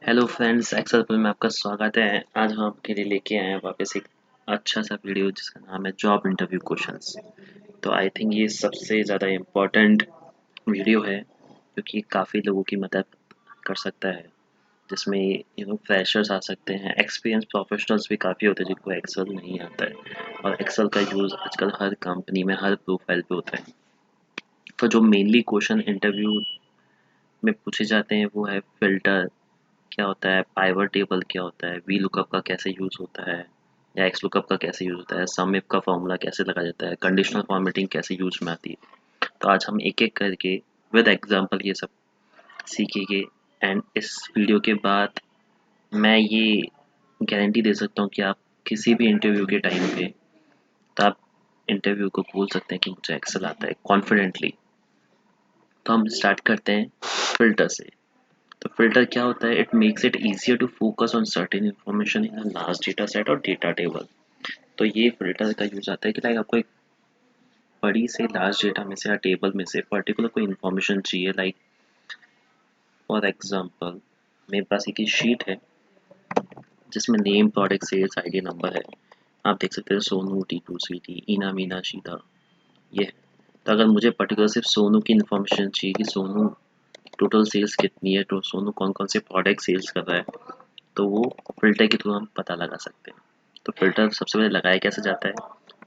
Hello friends, Excel में आपका स्वागत है। आज हम आपके लिए लेके आए हैं वापस एक अच्छा सा वीडियो जिसका नाम है जॉब इंटरव्यू क्वेश्चंस। तो आई थिंक ये सबसे ज़्यादा इम्पोर्टेंट वीडियो है क्योंकि ये काफ़ी लोगों की मदद कर सकता है, जिसमें फ्रेशर्स आ सकते हैं, एक्सपीरियंस प्रोफेशनल्स भी काफ़ी होते हैं जिनको एक्सेल नहीं आता है। और एक्सेल का यूज़ आजकल हर कंपनी में हर प्रोफाइल पे होता है। तो जो मेनली क्वेश्चन इंटरव्यू में पूछे जाते हैं वो है फिल्टर क्या होता है, पाइवट टेबल क्या होता है, वी लुकअप का कैसे यूज़ होता है या एक्स लुकअप का कैसे यूज़ होता है, सम इफ का फॉर्मूला कैसे लगाया जाता है, कंडीशनल फॉर्मेटिंग कैसे यूज में आती है। तो आज हम एक एक करके विद एग्जांपल ये सब सीखेंगे। एंड इस वीडियो के बाद मैं ये गारंटी दे सकता हूँ कि आप किसी भी इंटरव्यू के टाइम पे तो आप इंटरव्यू को बोल सकते हैं कि मुझे एक्सेल आता है कॉन्फिडेंटली। तो हम स्टार्ट करते हैं फिल्टर से। तो फिल्टर क्या होता है? It makes it easier to focus on certain information in a large data set और डेटा टेबल। तो ये फिल्टर का यूज आता है कि लाइक आपको एक बड़ी से लार्ज डेटा में से या टेबल में से पर्टिकुलर कोई इन्फॉर्मेशन चाहिए। लाइक फॉर एग्जांपल मेरे पास एक शीट है जिसमें name, product, sales, ID, number है। आप देख सकते हैं सोनू, टीटू, स्वीटी, ईना, मीना, शीता, ये है। तो अगर मुझे पर्टिकुलर सिर्फ सोनू की इन्फॉर्मेशन चाहिए कि सोनू टोटल सेल्स कितनी है, तो सोनू कौन कौन से प्रोडक्ट सेल्स कर रहा है, तो वो फ़िल्टर के थ्रू हम पता लगा सकते हैं। तो फ़िल्टर सबसे पहले लगाया कैसे जाता है?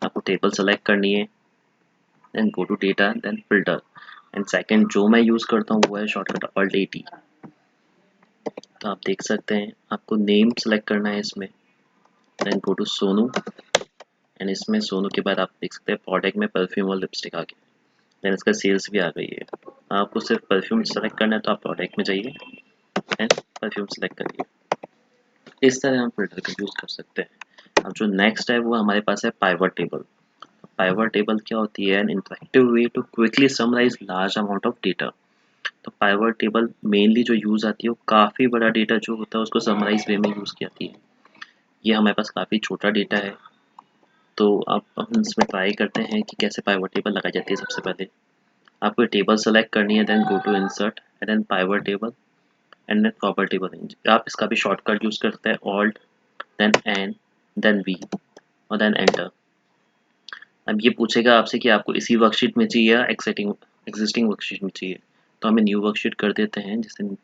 आपको टेबल सेलेक्ट करनी है, then go to data, then filter. And second जो मैं यूज़ करता हूँ वो है शॉर्टकट ऑल्ट 80। तो आप देख सकते हैं आपको नेम सेलेक्ट करना है इसमें, देन गो टू सोनू। एंड इसमें सोनू के बाद आप देख सकते हैं प्रोडक्ट में परफ्यूम और लिपस्टिक आ गई। देन इसका सेल्स भी आ गई है। आपको सिर्फ परफ्यूम सेलेक्ट करना है तो आप प्रोडक्ट में जाइए एंड परफ्यूम सेलेक्ट करिए। इस तरह हम फ़िल्टर का यूज़ कर सकते हैं। अब जो नेक्स्ट है वो हमारे पास है पाइवट टेबल। पाइवट टेबल क्या होती है? An interactive way to quickly summarise large amount of data. तो पाइवट टेबल मेनली जो यूज़ आती है वो काफ़ी बड़ा डेटा जो होता है उसको समराइज वे में यूज़ की जाती है। ये हमारे पास काफ़ी छोटा डेटा है, तो अब हम इसमें ट्राई करते हैं कि कैसे पाइवट टेबल लगाई जाती है। सबसे पहले आपको टेबल सेलेक्ट करनी है, then go to insert and then pivot table and then proper table range. आप इसका भी शॉर्टकट यूज़ करते हैं alt, then N, then V और देन एंटर। अब ये पूछेगा आपसे कि आपको इसी वर्कशीट में चाहिए या एक्सिटिंग एग्जिस्टिंग वर्कशीट में चाहिए। तो हमें न्यू वर्कशीट कर देते हैं जिससे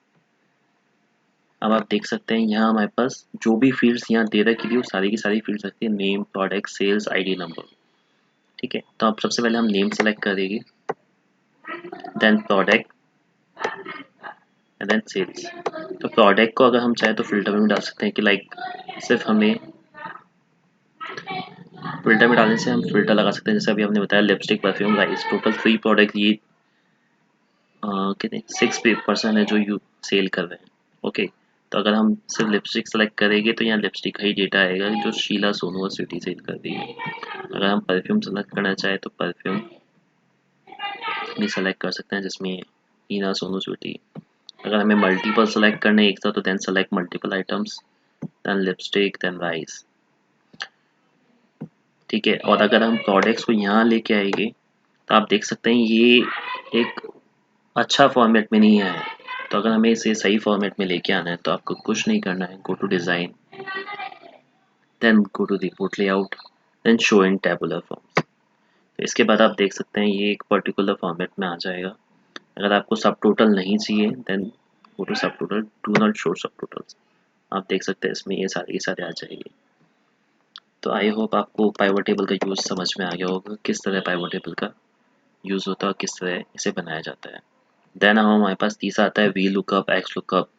अब आप देख सकते हैं यहाँ हमारे पास जो भी फील्ड्स यहाँ दे रखी थी वो सारी की सारी फील्ड्स रखती है, name, product, sales, ID, number. ठीक है, तो अब सबसे पहले हम नेम सेलेक्ट करेंगे, then product and then sales. तो प्रोडक्ट को अगर हम चाहें तो फिल्टर में भी डाल सकते हैं कि लाइक सिर्फ हमें फिल्टर में डालने से हम फिल्टर लगा सकते हैं। जैसे अभी हमने बताया lipstick, perfume, rice, total 3 product ये कितने 6% है जो यू सेल कर रहे हैं। ओके, तो अगर हम सिर्फ लिपस्टिक सेलेक्ट करेंगे तो यहाँ लिपस्टिक का ही डेटा आएगा जो शीला, सोनू और स्वीटी सेल कर रही है। अगर हम परफ्यूम सेलेक्ट करना चाहें तो परफ्यूम भी सेलेक्ट कर सकते हैं जिसमें हीना, सोनू, स्वीटी। अगर हमें मल्टीपल सेलेक्ट करने एक साथ तो then select multiple items, then lipstick, then rice. ठीक है, और अगर हम प्रोडक्ट्स को यहाँ लेके आएंगे तो आप देख सकते हैं ये एक अच्छा फॉर्मेट में नहीं आया है। तो अगर हमें इसे सही फॉर्मेट में लेके आना है तो आपको कुछ नहीं करना है, go to design, then go to report layout, then show in tabular forms. तो इसके बाद आप देख सकते हैं ये एक पर्टिकुलर फॉर्मेट में आ जाएगा। अगर आपको सब टोटल नहीं चाहिए देन गो टू सब टोटल, डू नॉट शो सब टोटल्स। आप देख सकते हैं इसमें ये सारे आ जाएंगे। तो आई होप आपको पाइवट टेबल का यूज़ समझ में आ गया होगा, किस तरह पाइवट टेबल का यूज़ होता है और किस तरह इसे बनाया जाता है। देन हमारे पास तीसरा आता है वी लुकअप, एक्स लुकअप।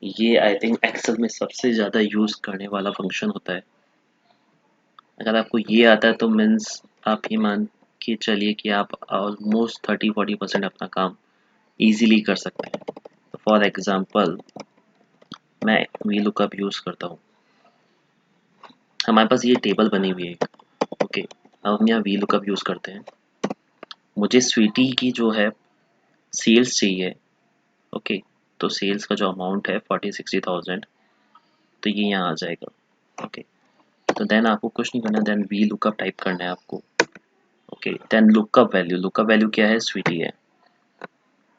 ये आई थिंक एक्सेल में सबसे ज़्यादा यूज़ करने वाला फंक्शन होता है। अगर आपको ये आता है तो मीन्स आप ये मान के चलिए कि आप ऑलमोस्ट 30-40% अपना काम इजीली कर सकते हैं। तो फॉर एग्जांपल मैं वी लुकअप यूज़ करता हूँ। हमारे पास ये टेबल बनी हुई है एक। ओके, अब हम यहाँ वी लुकअप यूज़ करते हैं। मुझे स्वीटी की जो है सेल्स चाहिए। ओके, तो सेल्स का जो अमाउंट है 40-60,000, तो ये यहाँ आ जाएगा। ओके, तो देन आपको कुछ नहीं करना, देन वी लुकअप टाइप करना है आपको। ओके, देन लुकअप वैल्यू क्या है? स्वीटी है।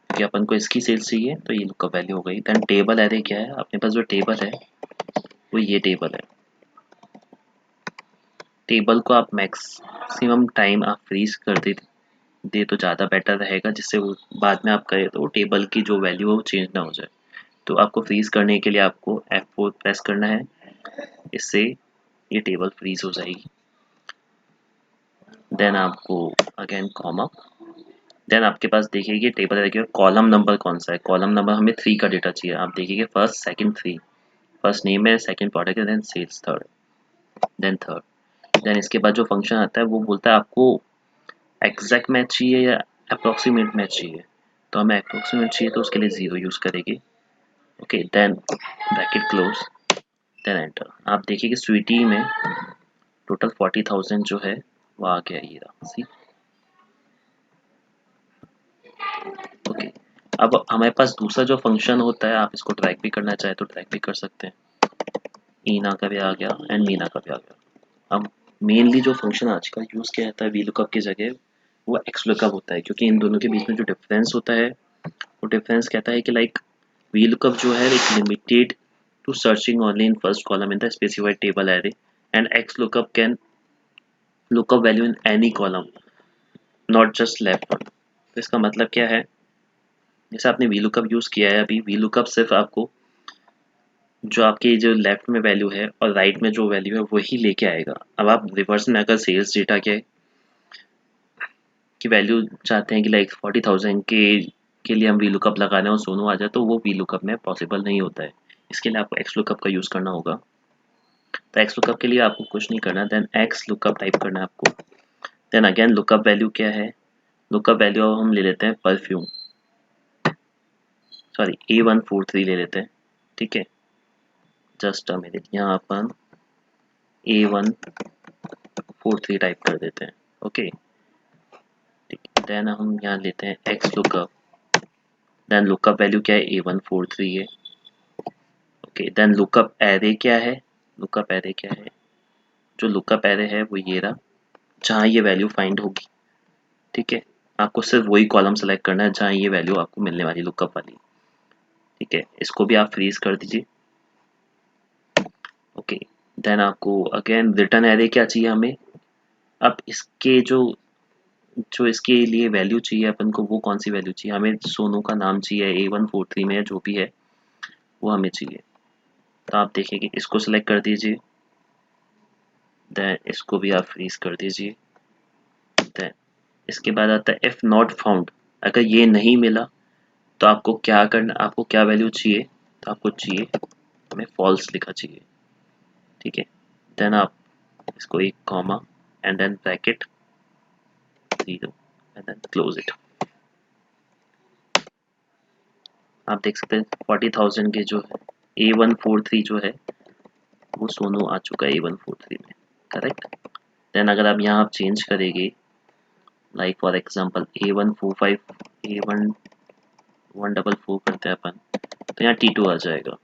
कि अपन को इसकी सेल्स चाहिए तो ये लुकअप वैल्यू हो गई। देन टेबल एरे क्या है, अपने पास जो टेबल है वो ये टेबल है। टेबल को आप मैक्सिमम टाइम आप फ्रीज कर दे तो ज़्यादा बेटर रहेगा, जिससे वो बाद में आप करें तो टेबल की जो वैल्यू है वो चेंज ना हो जाए। तो आपको फ्रीज करने के लिए आपको F4 प्रेस करना है, इससे ये टेबल फ्रीज हो जाएगी। देन आपको अगेन कॉमा, देन आपके पास देखिए कि टेबल रहेगा, कॉलम नंबर कौन सा है, कॉलम नंबर हमें 3 का डेटा चाहिए। आप देखिए फर्स्ट सेकंड 3, फर्स्ट नेम है, सेकंड प्रोडक्ट है, then sales third, then third. Then इसके बाद जो फंक्शन आता है वो बोलता है आपको एग्जैक्ट मैच चाहिए या अप्रोक्सीमेट मैच चाहिए। तो हमें अप्रोक्सीमेट चाहिए तो उसके लिए 0 यूज़ करेंगे। Okay, then bracket close, then enter. आप देखिए कि स्वीटी में टोटल 40,000 जो है वो आ गया, ये रहा सी। ओके, अब हमारे पास दूसरा जो फंक्शन होता है, आप इसको ट्रैक भी करना चाहे तो ट्रैक भी कर सकते हैं। ईना का भी आ गया एंड मीना का भी आ गया। अब मेनली जो फंक्शन आजकल यूज़ किया जाता है वी लुकअप की जगह, वो एक्स लुकअप होता है, क्योंकि इन दोनों के बीच में जो डिफरेंस होता है वो डिफरेंस कहता है कि लाइक वी लुकअप जो है एक limited to searching only in first column in the specified table array, and X lookup can lookup value in any column not just left one. तो इसका मतलब क्या है, जैसे आपने वी लुकअप यूज़ किया है, अभी वी लुकअप सिर्फ आपको जो आपकी जो लेफ्ट में वैल्यू है और राइट में जो वैल्यू है वही लेके आएगा। अब आप रिवर्स में अगर सेल्स डेटा के की वैल्यू चाहते हैं कि लाइक 40,000 के लिए हम वी लुकअप लगा रहे हैं और सोनू आ जाए, तो वो वी लुकअप में पॉसिबल नहीं होता है। इसके लिए आपको एक्स लुकअप का यूज़ करना होगा। तो एक्स लुकअप के लिए आपको कुछ नहीं करना, देन एक्स लुकअप टाइप करना है आपको। देन अगेन लुकअप वैल्यू क्या है, लुकअप वैल्यू हम ले लेते हैं परफ्यूम, सॉरी A143 ले लेते हैं, ठीक है। जस्ट अ मिनट, यहाँ अपन A143 टाइप कर देते हैं। ओके, ठीक है। देन हम यहाँ लेते हैं X lookup, then lookup value क्या है, A143 है। ओके, देन लुकअप एरे क्या है, लुकअप एरे क्या है, जो लुकअप एरे है वो ये रहा, जहाँ ये वैल्यू फाइंड होगी, ठीक है। आपको सिर्फ वही कॉलम सेलेक्ट करना है जहाँ ये वैल्यू आपको मिलने वाली लुकअप वाली, ठीक है। इसको भी आप फ्रीज कर दीजिए। ओके, देन आपको अगेन रिटर्न एरे क्या चाहिए हमें, अब इसके जो जो इसके लिए वैल्यू चाहिए अपन को, वो कौन सी वैल्यू चाहिए हमें, सोनू का नाम चाहिए A143 में जो भी है वो हमें चाहिए। तो आप देखिए कि इसको सेलेक्ट कर दीजिए, देन इसको भी आप फ्रीज कर दीजिए। देन इसके बाद आता है इफ नॉट फाउंड, अगर ये नहीं मिला तो आपको क्या करना, आपको क्या वैल्यू चाहिए, तो आपको चाहिए हमें फॉल्स लिखा चाहिए, ठीक है। देन आप इसको एक comma and then bracket 0 and then close it. आप देख सकते हैं 40,000 के जो है A143 जो है वो सोनू आ चुका है A143 में, करेक्ट। देन अगर आप यहाँ आप चेंज करेंगे, like for example A145 A144 करते हैं अपन, तो यहाँ T2 आ जाएगा।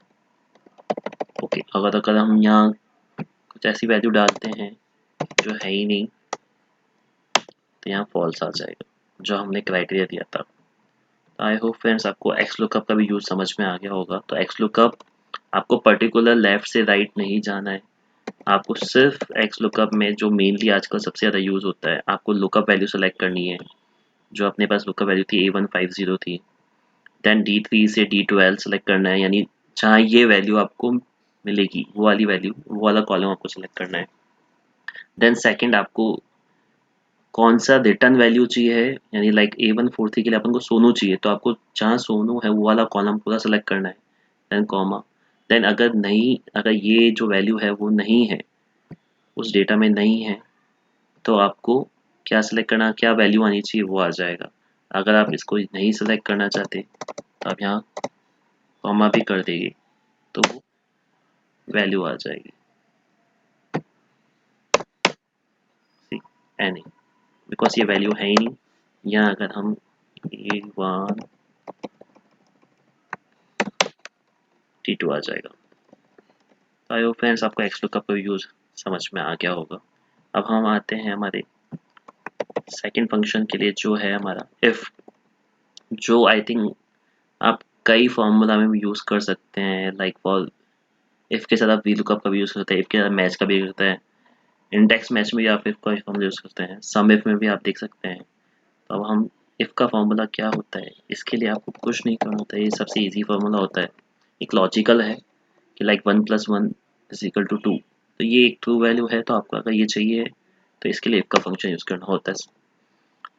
ओके, अगर हम यहाँ कुछ ऐसी वैल्यू डालते हैं जो है ही नहीं, तो यहाँ फॉल्स आ जाएगा जो हमने क्राइटेरिया दिया था। आई होप फ्रेंड्स आपको एक्स लुकअप का भी यूज़ समझ में आ गया होगा। तो एक्स लुकअप आपको पर्टिकुलर लेफ्ट से राइट नहीं जाना है, आपको सिर्फ एक्स लुकअप में जो मेनली आजकल सबसे ज़्यादा यूज़ होता है, आपको लुकअप वैल्यू सेलेक्ट करनी है। जो अपने पास लुकअप वैल्यू थी A150 थी, देन D3 से D12 सेलेक्ट करना है, यानी जहाँ ये वैल्यू आपको मिलेगी वो वाली वैल्यू, वो वाला कॉलम आपको सेलेक्ट करना है। देन सेकंड आपको कौन सा रिटर्न वैल्यू चाहिए है, यानी लाइक A143 के लिए अपन को सोनू चाहिए, तो आपको जहाँ सोनू है वो वाला कॉलम पूरा सेलेक्ट करना है, देन कॉमा। देन अगर नहीं, अगर ये जो वैल्यू है वो नहीं है, उस डेटा में नहीं है, तो आपको क्या सेलेक्ट करना, क्या वैल्यू आनी चाहिए वो आ जाएगा। अगर आप इसको नहीं सेलेक्ट करना चाहते तो आप यहाँ कॉमा भी कर देंगे तो वो वैल्यू आ जाएगी, एनी, बिकॉज ये वैल्यू है ही नहीं। यहाँ अगर हम A1T2 आ जाएगा। तो आई होप फ्रेंड्स आपको एक्स लुकअप का यूज़ समझ में आ गया होगा। अब हम आते हैं हमारे सेकंड फंक्शन के लिए जो है हमारा इफ़। जो आई थिंक आप कई फॉर्मूला में भी यूज़ कर सकते हैं, लाइक फॉर इफ़ के साथ आप वीलुकअप का भी यूज़ करते हैं, इफ़ के साथ मैच का भी यूज़ करते हैं, इंडेक्स मैच में भी आप इफ़ का फॉर्मूला यूज़ करते हैं, सम इफ़ में भी आप देख सकते हैं। तो अब हम इफ़ का फॉर्मूला क्या होता है, इसके लिए आपको कुछ नहीं करना होता है, ये सबसे ईजी फॉर्मूला होता है। एक लॉजिकल है कि लाइक 1+1 = 2, तो ये एक ट्रू वैल्यू है, तो आपको अगर ये चाहिए तो इसके लिए इफ़ का फंक्शन यूज़ करना होता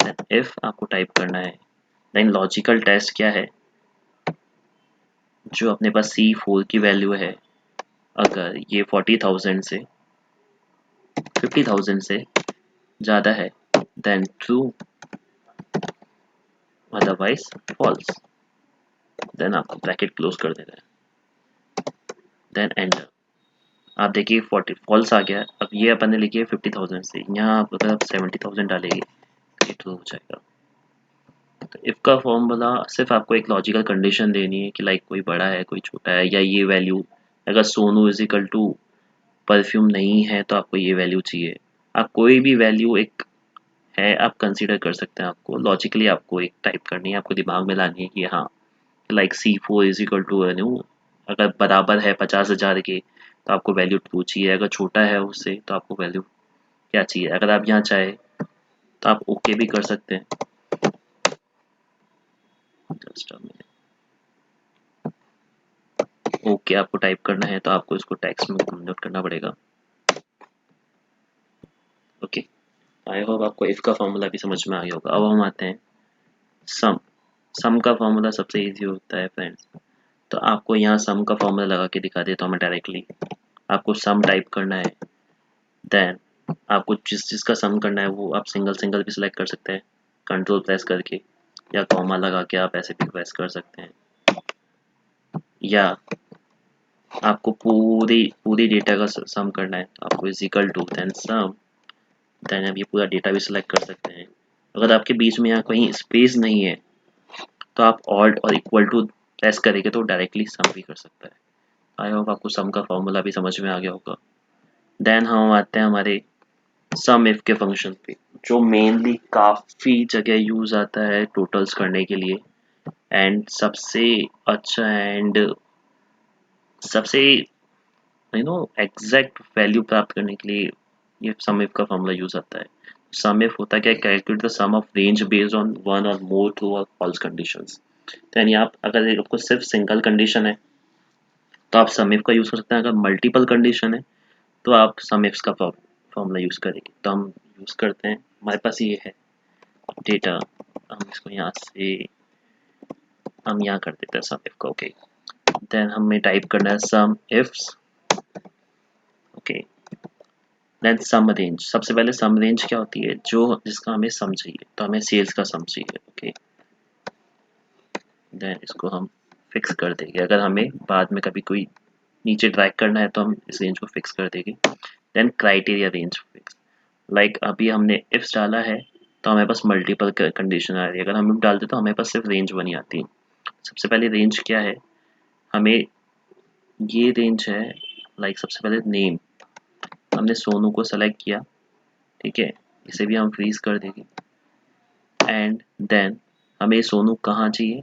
है। इफ़ आपको टाइप करना है, देन लॉजिकल टेस्ट क्या है, जो अपने पास C4 की वैल्यू है, अगर ये 40,000 से 50,000 से ज़्यादा है then true, otherwise false. Then आपको ब्रैकेट क्लोज कर देना है, देन एंटर। आप देखिए 40 फॉल्स आ गया। अब ये अपन ने लिखी है 50,000 से, यहाँ आप अगर आप 70,000 डालेंगे तो ये ट्रू हो जाएगा। तो इफ का फॉर्मूला सिर्फ आपको एक लॉजिकल कंडीशन देनी है कि लाइक कोई बड़ा है कोई छोटा है, या ये वैल्यू अगर सोनू इज इक्वल टू परफ्यूम नहीं है तो आपको ये वैल्यू चाहिए। आप कोई भी वैल्यू एक है आप कंसीडर कर सकते हैं, आपको लॉजिकली आपको एक टाइप करनी है, आपको दिमाग में लानी है कि हाँ लाइक C4 = अगर बराबर है 50,000 के तो आपको वैल्यू ट्रू चाहिए, अगर छोटा है उससे तो आपको वैल्यू क्या चाहिए। अगर आप यहाँ चाहे तो आप ओके भी कर सकते हैं। जस्ट ओके आपको टाइप करना है तो आपको इसको टेक्स्ट में कन्वर्ट करना पड़ेगा। ओके, आई होप आपको इफ का फॉर्मूला भी समझ में आ गया होगा। अब हम आते हैं सम। सम का फॉर्मूला सबसे इजी होता है फ्रेंड्स, तो आपको यहाँ सम का फॉर्मूला लगा के दिखा देता हूँ मैं डायरेक्टली। आपको सम टाइप करना है, देन आपको जिस चीज़ का सम करना है वो आप सिंगल सिंगल भी सिलेक्ट कर सकते हैं कंट्रोल प्रेस करके, या कॉमा लगा के आप ऐसे भी प्रेस कर सकते हैं, या आपको पूरी पूरी डेटा का सम करना है तो आपको is equal to then sum, then आप ये पूरा डेटा भी सिलेक्ट कर सकते हैं। अगर आपके बीच में यहाँ कहीं स्पेस नहीं है तो आप ऑल्ट और इक्वल टू प्रेस करेंगे तो डायरेक्टली सम भी कर सकता है। आई होप आपको सम का फॉर्मूला भी समझ में आ गया होगा। देन हम आते हैं हमारे सम इफ के फंक्शन पे, जो मेनली काफ़ी जगह यूज आता है टोटल्स करने के लिए, एंड सबसे अच्छा एंड सबसे एग्जैक्ट वैल्यू प्राप्त करने के लिए ये सम इफ का फॉर्मूला यूज आता है। सम इफ होता क्या है, calculate the sum of range based on one और मोर ट्रू और फॉल्स कंडीशंस। यानी आप अगर आपको सिर्फ सिंगल कंडीशन है तो आप सम इफ का यूज कर सकते हैं, अगर मल्टीपल कंडीशन है तो आप सम इफ्स का फॉर्मूला यूज करेंगे। तो हम यूज करते हैं, हमारे पास ये है डेटा, हम इसको यहाँ से हम यहाँ कर देते हैं सम इफ का। ओके, देन हमें टाइप करना है सम ifs. Okay, then some range. सबसे पहले सम रेंज क्या होती है, जो जिसका हमें सम चाहिए, तो हमें सेल्स का सम चाहिए। ओके, देन इसको हम फिक्स कर देंगे, अगर हमें बाद में कभी कोई नीचे ड्रैग करना है तो हम इस रेंज को फिक्स कर देंगे। Then criteria range fix, like अभी हमने इफ्स डाला है तो हमारे पास मल्टीपल कंडीशन आ रही है, अगर हम डालते तो हमारे पास सिर्फ रेंज बनी आती है। सबसे पहले रेंज क्या है, हमें ये रेंज है, लाइक सबसे पहले नेम, हमने सोनू को सेलेक्ट किया, ठीक है, इसे भी हम फ्रीज कर देंगे। एंड देन हमें सोनू कहाँ चाहिए,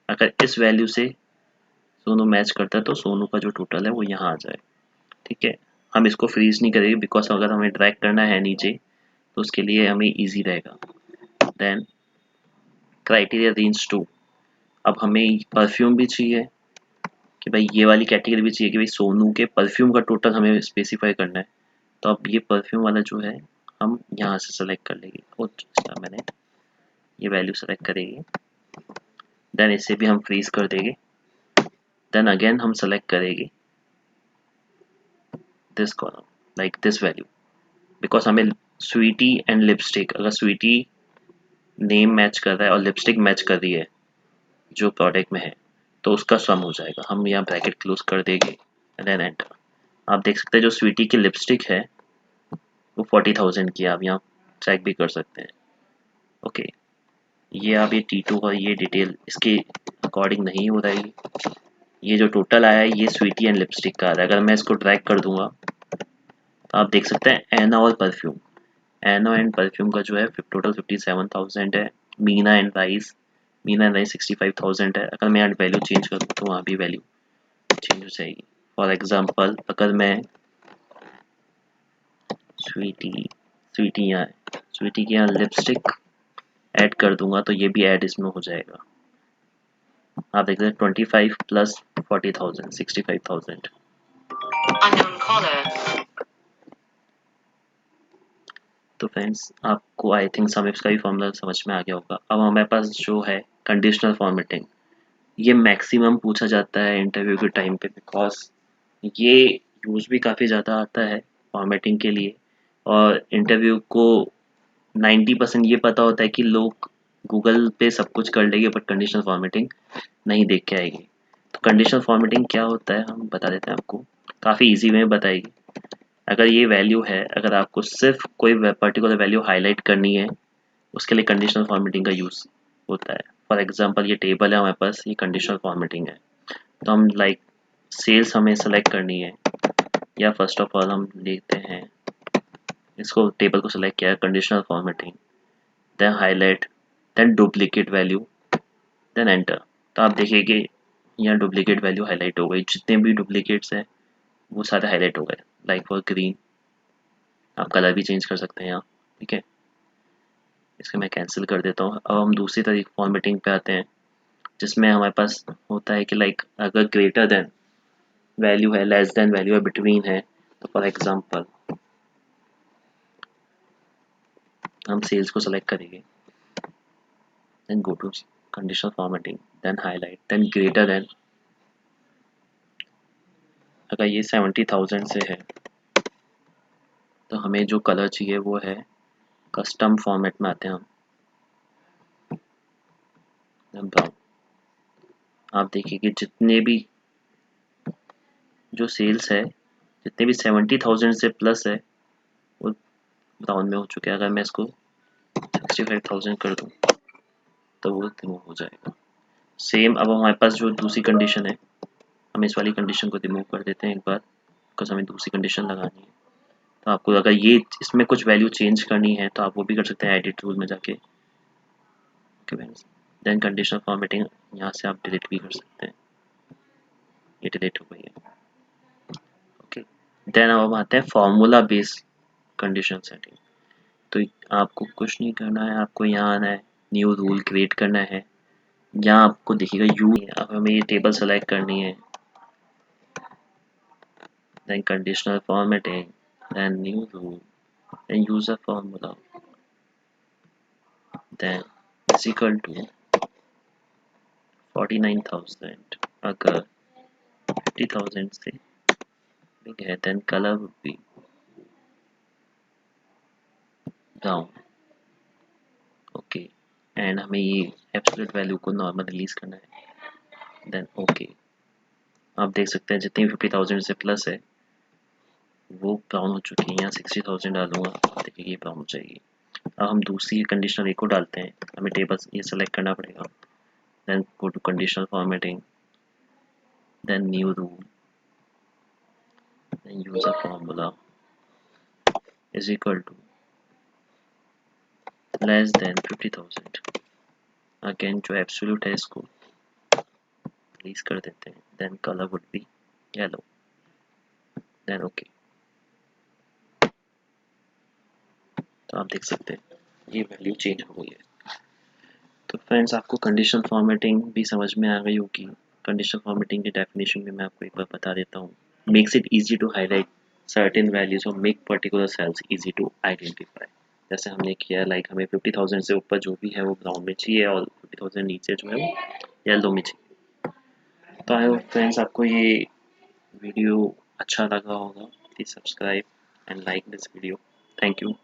अगर इस वैल्यू से सोनू मैच करता है तो सोनू का जो टोटल है वो यहाँ आ जाए, ठीक है। हम इसको फ्रीज नहीं करेंगे बिकॉज अगर हमें ड्रैग करना है नीचे तो उसके लिए हमें इजी रहेगा। देन क्राइटेरिया रेंज 2, अब हमें परफ्यूम भी चाहिए कि भाई ये वाली कैटेगरी भी चाहिए कि भाई सोनू के परफ्यूम का टोटल हमें स्पेसिफाई करना है। तो अब ये परफ्यूम वाला जो है हम यहाँ से सेलेक्ट कर लेंगे, और मैंने ये वैल्यू सेलेक्ट करेंगे, देन इसे भी हम फ्रीज कर देंगे। देन अगेन हम सेलेक्ट करेंगे this column, like this value, because हमें स्वीटी एंड लिपस्टिक, अगर स्वीटी नेम मैच कर रहा है और लिपस्टिक मैच कर रही है जो प्रोडक्ट में है तो उसका सम हो जाएगा। हम यहाँ ब्रैकेट क्लोज कर देंगे, देन एंटर। आप देख सकते हैं जो स्वीटी की लिपस्टिक है वो 40,000 की है, आप यहाँ चेक भी कर सकते हैं। ओके, ये आप ये T2 और ये डिटेल इसके अकॉर्डिंग नहीं हो रहा है, ये जो टोटल आया है ये स्वीटी एंड लिपस्टिक का आ रहा है। अगर मैं इसको ड्रैग कर दूंगा तो आप देख सकते हैं एना और परफ्यूम, एनो एंड परफ्यूम का जो है टोटल 57,000 है। मीना एंड राइस मीना नहीं 65,000 है, अगर मैं यहाँ वैल्यू चेंज करूँ तो वहाँ भी वैल्यू चेंज हो जाएगी। फॉर एग्जांपल अगर मैं स्वीटी के यहाँ लिपस्टिक ऐड कर दूंगा तो ये भी ऐड इसमें हो जाएगा। आप देख सकते हैं 25 प्लस 40,000 65,000। तो फ्रेंड्स आपको आई थिंक समिप्स का भी फॉर्मूला समझ में आ गया होगा। अब हमारे पास जो है कंडीशनल फॉर्मेटिंग, ये मैक्सिमम पूछा जाता है इंटरव्यू के टाइम पे, बिकॉज ये यूज़ भी काफ़ी ज़्यादा आता है फॉर्मेटिंग के लिए, और इंटरव्यू को 90% ये पता होता है कि लोग गूगल पे सब कुछ कर लेंगे बट कंडीशनल फॉर्मेटिंग नहीं देख के आएगी। तो कंडीशनल फॉर्मेटिंग क्या होता है हम बता देते हैं आपको, काफ़ी इजी वे में बताएगी। अगर ये वैल्यू है, अगर आपको सिर्फ कोई पर्टिकुलर वैल्यू हाईलाइट करनी है, उसके लिए कंडीशनल फॉर्मेटिंग का यूज़ होता है। फॉर एग्जांपल ये टेबल है हमारे पास, ये कंडीशनल फॉर्मेटिंग है, तो हम लाइक सेल्स हमें सेलेक्ट करनी है, या फर्स्ट ऑफ ऑल हम लेते हैं इसको, टेबल को सेलेक्ट किया है, conditional formatting, then highlight, then duplicate value, then enter. तो आप देखिए यहाँ डुप्लीकेट वैल्यू हाईलाइट हो गई, जितने भी डुप्लीकेट्स हैं वो सारे हाईलाइट हो गए। लाइक फॉर ग्रीन, आप कलर भी चेंज कर सकते हैं यहाँ, ठीक है। इसको मैं कैंसिल कर देता हूँ। अब हम दूसरी तरीके फॉर्मेटिंग पे आते हैं, जिसमें हमारे पास होता है कि लाइक अगर ग्रेटर देन वैल्यू है, लेस देन वैल्यू है, बिटवीन है, तो फॉर एग्जांपल हम सेल्स को सेलेक्ट करेंगे, then go to conditional formatting, then highlight, then greater than, अगर ये 70,000 से है तो हमें जो कलर चाहिए वो है कस्टम फॉर्मेट में आते हैं हम ब्राउन। आप देखिए कि जितने भी जो सेल्स है, जितने भी 70,000 से प्लस है वो ब्राउन में हो चुके हैं। अगर मैं इसको 65,000 कर दूं तो वो रिमूव हो जाएगा। सेम अब हमारे पास जो दूसरी कंडीशन है, हम इस वाली कंडीशन को रिमूव कर देते हैं एक बार, बिकॉज हमें दूसरी कंडीशन लगानी है। तो आपको अगर ये इसमें कुछ वैल्यू चेंज करनी है तो आप वो भी कर सकते हैं एडिट टूल में जाके, देन कंडीशनल फॉर्मेटिंग यहाँ से आप डिलीट भी कर सकते हैं, ये डिलीट हो गई है, ओके। देन अब हम आते हैं फॉर्मूला बेस्ड कंडीशन सेटिंग। तो आपको कुछ नहीं करना है, आपको यहाँ आना है, न्यू रूल क्रिएट करना है। यहाँ आपको दिखेगा यू, अब हमें ये टेबल सेलेक्ट करनी है, then conditional formatting, then new rule, then user formula, then is equal to 49,000 अगर 50,000 से big है, then color would be brown, okay, and हमें ये absolute value को normal release करना है, then okay। आप देख सकते हैं जितनी 50,000 से प्लस है वो ब्राउन हो चुकी है। यहाँ 60,000 डालूंगा, देखिए ये ब्राउन हो जाएगी। अब हम दूसरी कंडीशनल एक को डालते हैं, हमें टेबल ये सेलेक्ट करना पड़ेगा, then go to conditional formatting, then new rule, then user formula is equal to less than 50,000। Again जो एब्सोल्यूट है इसको रिलीज कर देते हैं, then colour would be yellow, then okay. तो आप देख सकते हैं ये वैल्यू चेंज हो गई है। तो फ्रेंड्स आपको कंडीशनल फॉर्मेटिंग भी समझ में आ गई होगी। कंडीशनल फॉर्मेटिंग की डेफिनेशन भी मैं आपको एक बार बता देता हूँ। Makes it easy to highlight certain values और make particular cells easy to identify. जैसे हमने किया लाइक हमें 50,000 से ऊपर जो भी है वो ब्राउन में चाहिए और 50,000 नीचे जो है वो येलो में चाहिए। तो आई होप फ्रेंड्स आपको ये वीडियो अच्छा लगा होगा। Please subscribe and like this video. Thank you.